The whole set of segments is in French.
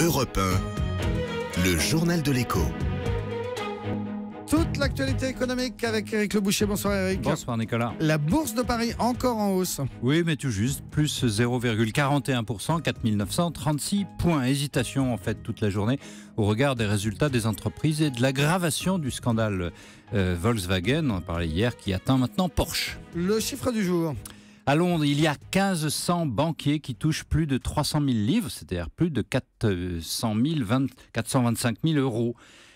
Europe 1, le journal de l'écho. Toute l'actualité économique avec Éric Le Boucher. Bonsoir Éric. Bonsoir Nicolas. La bourse de Paris encore en hausse. Oui, mais tout juste, plus 0,41%, 4936 points. Hésitation en fait toute la journée au regard des résultats des entreprises et de l'aggravation du scandale Volkswagen, on en parlait hier, qui atteint maintenant Porsche. Le chiffre du jour. À Londres, il y a 1500 banquiers qui touchent plus de 300 000 livres, c'est-à-dire plus de 425 000 euros.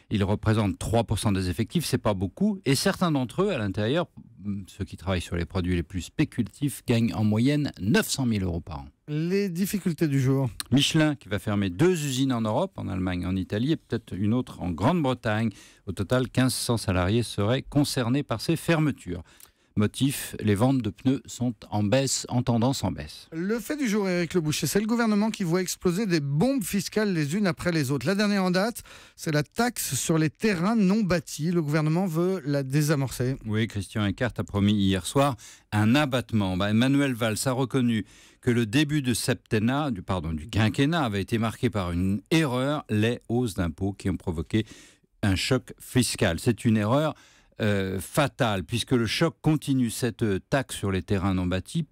Ils représentent 3% des effectifs, c'est pas beaucoup. Et certains d'entre eux, à l'intérieur, ceux qui travaillent sur les produits les plus spéculatifs, gagnent en moyenne 900 000 euros par an. Les difficultés du jour. Michelin, qui va fermer 2 usines en Europe, en Allemagne, en Italie, et peut-être une autre en Grande-Bretagne. Au total, 1500 salariés seraient concernés par ces fermetures. Motif, les ventes de pneus sont en baisse, en tendance en baisse. Le fait du jour, Éric Le Boucher, c'est le gouvernement qui voit exploser des bombes fiscales les unes après les autres. La dernière en date, c'est la taxe sur les terrains non bâtis. Le gouvernement veut la désamorcer. Oui, Christian Eckart a promis hier soir un abattement. Emmanuel Valls a reconnu que le début du quinquennat avait été marqué par une erreur, les hausses d'impôts qui ont provoqué un choc fiscal. C'est une erreur fatale, puisque le choc continue. Cette taxe sur les terrains non bâtis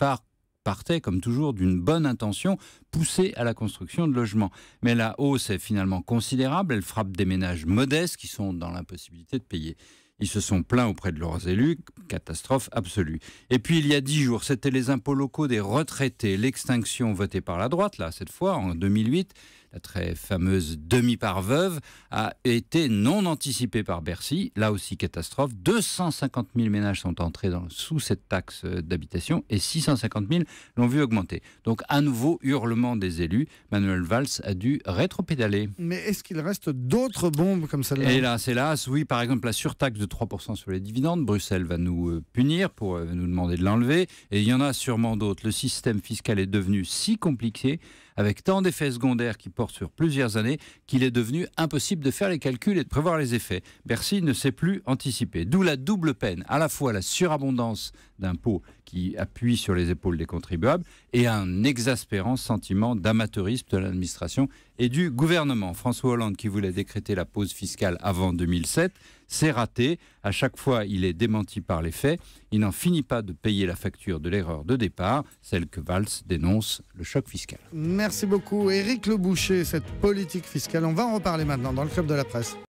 partait, comme toujours, d'une bonne intention, poussée à la construction de logements. Mais la hausse est finalement considérable, elle frappe des ménages modestes qui sont dans l'impossibilité de payer. Ils se sont plaints auprès de leurs élus, catastrophe absolue. Et puis il y a 10 jours, c'était les impôts locaux des retraités, l'extinction votée par la droite, là, cette fois, en 2008, la très fameuse demi-part veuve, a été non anticipée par Bercy, là aussi catastrophe. 250 000 ménages sont entrés sous cette taxe d'habitation et 650 000 l'ont vu augmenter. Donc à nouveau, hurlement des élus, Manuel Valls a dû rétropédaler. Mais est-ce qu'il reste d'autres bombes comme celle-là ? Hélas, oui, par exemple la surtaxe de 3% sur les dividendes, Bruxelles va nous punir pour nous demander de l'enlever, et il y en a sûrement d'autres. Le système fiscal est devenu si compliqué, avec tant d'effets secondaires qui portent sur plusieurs années, qu'il est devenu impossible de faire les calculs et de prévoir les effets. Bercy ne sait plus anticiper. D'où la double peine, à la fois la surabondance d'impôts qui appuie sur les épaules des contribuables et un exaspérant sentiment d'amateurisme de l'administration et du gouvernement. François Hollande, qui voulait décréter la pause fiscale avant 2007, c'est raté. À chaque fois, il est démenti par les faits. Il n'en finit pas de payer la facture de l'erreur de départ, celle que Valls dénonce, le choc fiscal. Merci beaucoup Éric Le Boucher, cette politique fiscale. On va en reparler maintenant dans le Club de la Presse.